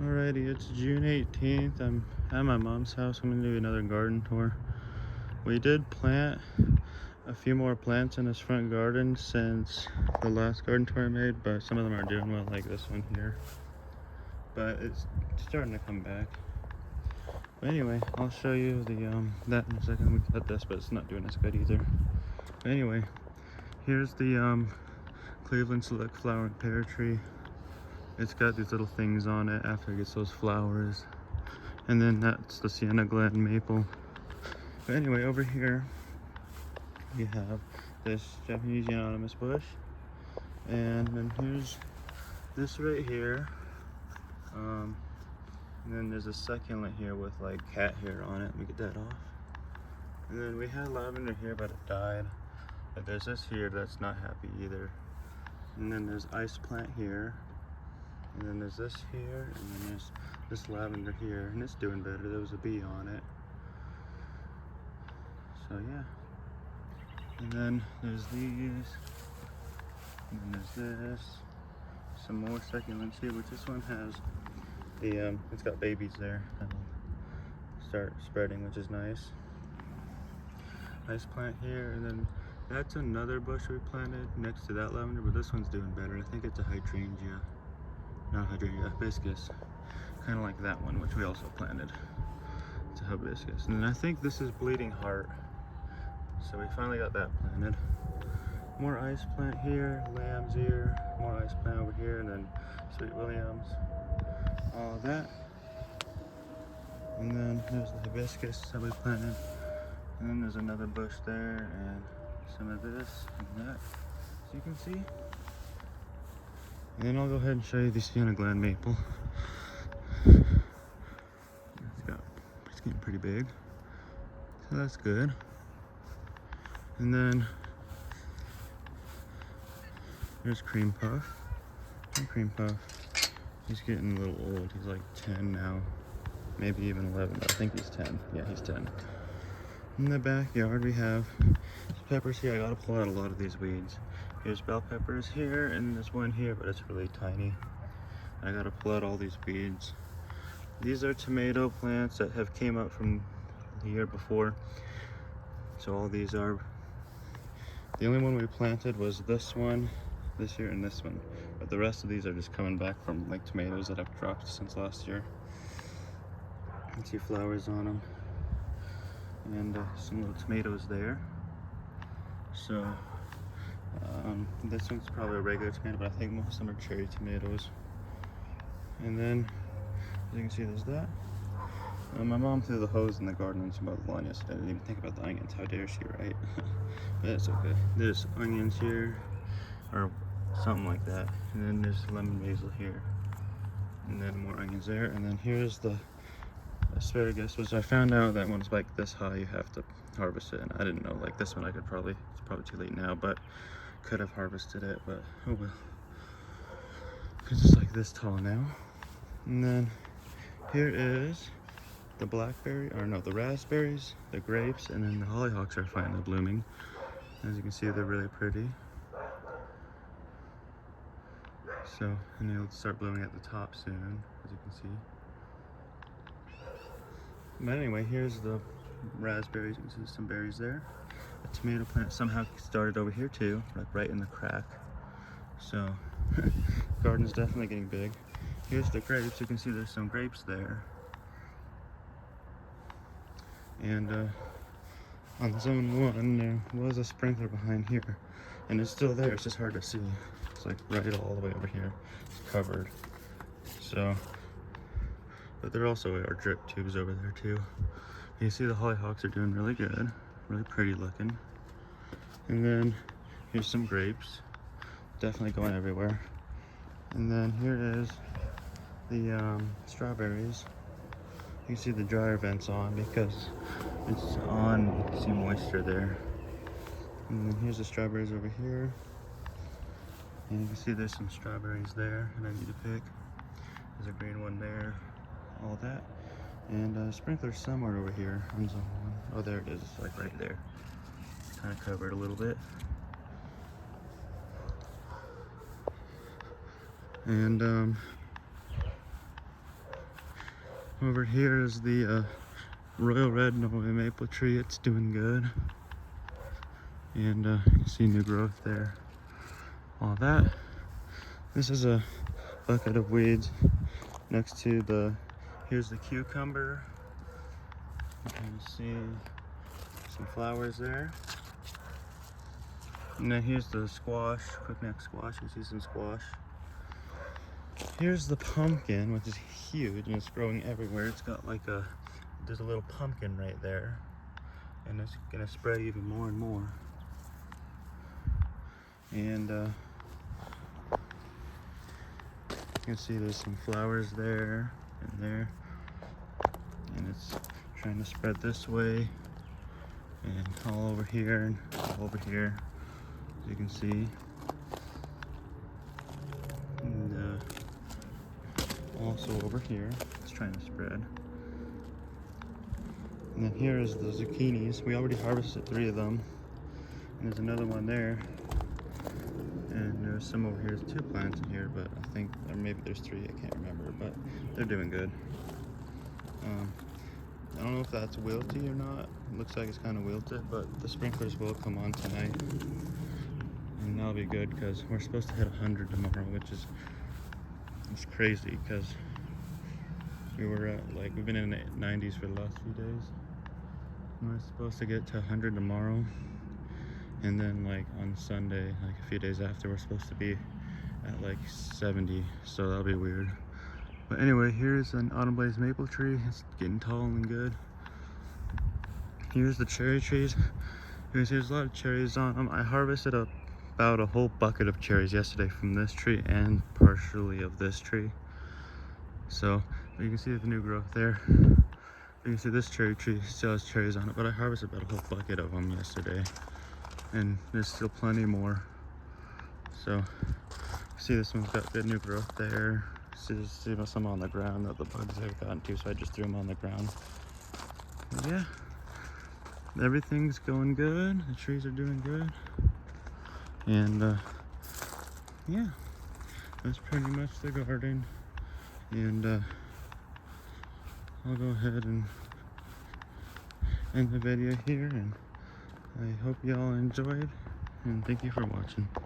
Alrighty, it's June 18th. I'm at my mom's house. I'm gonna do another garden tour. We did plant a few more plants in this front garden since the last garden tour I made, but some of them aren't doing well, like this one here. But it's starting to come back. But anyway, I'll show you the that in a second. We cut this, but it's not doing as good either. But anyway, here's the Cleveland Select flowering pear tree. It's got these little things on it after it gets those flowers. And then that's the Sienna Glen maple. But anyway, over here you have this Japanese euonymus bush. And then here's this right here. And then there's a succulent here with like cat hair on it. Let me get that off. And then we had lavender here, but it died. But there's this here that's not happy either. And then there's ice plant here. And then there's this here, and then there's this lavender here, and it's doing better. There was a bee on it. So yeah. And then there's these, and then there's this. Some more succulents here, which this one has the it's got babies there that'll start spreading, which is nice. Nice plant here, and then that's another bush we planted next to that lavender, but this one's doing better. I think it's a hydrangea. Not hydrangea, hibiscus. Kind of like that one, which we also planted. It's a hibiscus. And then I think this is bleeding heart. So we finally got that planted. More ice plant here, lamb's ear, more ice plant over here, and then sweet williams. All that. And then there's the hibiscus that we planted. And then there's another bush there, and some of this and that, as you can see. And then I'll go ahead and show you the Sienna Glen maple. It's getting pretty big, so that's good. And then there's Cream Puff. And Cream Puff, he's getting a little old. He's like 10 now, maybe even 11, but I think he's 10. Yeah, he's 10. In the backyard we have peppers here. I gotta pull out a lot of these weeds. Here's bell peppers here, and there's one here, but it's really tiny. I gotta pull out all these weeds. These are tomato plants that have came up from the year before. So all these are, the only one we planted was this one, this year, and this one. But the rest of these are just coming back from like tomatoes that I've dropped since last year. You can see flowers on them. And some little tomatoes there. So this one's probably a regular tomato, but I think most of them are cherry tomatoes. And then, as you can see, there's that. My mom threw the hose in the garden and some of the lawn yesterday. I didn't even think about the onions. How dare she, right? But it's okay. There's onions here, or something like that. And then there's lemon basil here. And then more onions there. And then here's the asparagus, which I found out that when it's like this high, you have to harvest it. And I didn't know, like this one I could probably, it's probably too late now, but could have harvested it, but oh well. Because it's like this tall now. And then here is the blackberry, or no, the raspberries, the grapes, and then the hollyhocks are finally blooming. As you can see, they're really pretty. So, and they'll start blooming at the top soon, as you can see. But anyway, here's the raspberries. You can see some berries there. The tomato plant somehow started over here too, like right in the crack. So, garden's definitely getting big. Here's the grapes. You can see there's some grapes there. And on zone 1, there was a sprinkler behind here. And it's still there, it's just hard to see. It's like right all the way over here. It's covered. So, but there also are drip tubes over there too. You see the hollyhocks are doing really good, really pretty looking. And then here's some grapes, definitely going everywhere. And then here is the strawberries. You can see the dryer vents on because it's on, you can see moisture there. And then here's the strawberries over here. And you can see there's some strawberries there and I need to pick. There's a green one there, all that. And sprinkler somewhere over here on zone 1. Oh, there it is, it's like right there. Kind of covered a little bit. And Over here is the Royal Red Norway maple tree. It's doing good. And you can see new growth there. All that. This is a bucket of weeds next to the, here's the cucumber. You can see some flowers there. And then here's the squash, quickneck squash. You can see some squash. Here's the pumpkin, which is huge and it's growing everywhere. It's got like there's a little pumpkin right there. And it's gonna spread even more and more. And you can see there's some flowers there and there. And it's trying to spread this way and all over here and all over here, as you can see. And also over here, it's trying to spread. And then here is the zucchinis. We already harvested 3 of them. And there's another one there. And there's some over here. There's 2 plants in here, but I think, or maybe there's 3, I can't remember, but they're doing good. I don't know if that's wilty or not. It looks like it's kind of wilted, but the sprinklers will come on tonight. And that'll be good because we're supposed to hit 100 tomorrow, which is, it's crazy because we were at, like, we've been in the 90s for the last few days. And we're supposed to get to 100 tomorrow. And then like on Sunday, like a few days after, we're supposed to be at like 70. So that'll be weird. But anyway, here's an autumn blaze maple tree. It's getting tall and good. Here's the cherry trees. You can see there's a lot of cherries on them. I harvested about a whole bucket of cherries yesterday from this tree and partially of this tree. So you can see the new growth there. You can see this cherry tree still has cherries on it, but I harvested about a whole bucket of them yesterday. And there's still plenty more. So see, this one's got good new growth there. See some on the ground that the bugs have gotten to, so I just threw them on the ground. But yeah, everything's going good. The trees are doing good. And yeah, that's pretty much the garden. And I'll go ahead and end the video here, and I hope y'all enjoyed, and thank you for watching.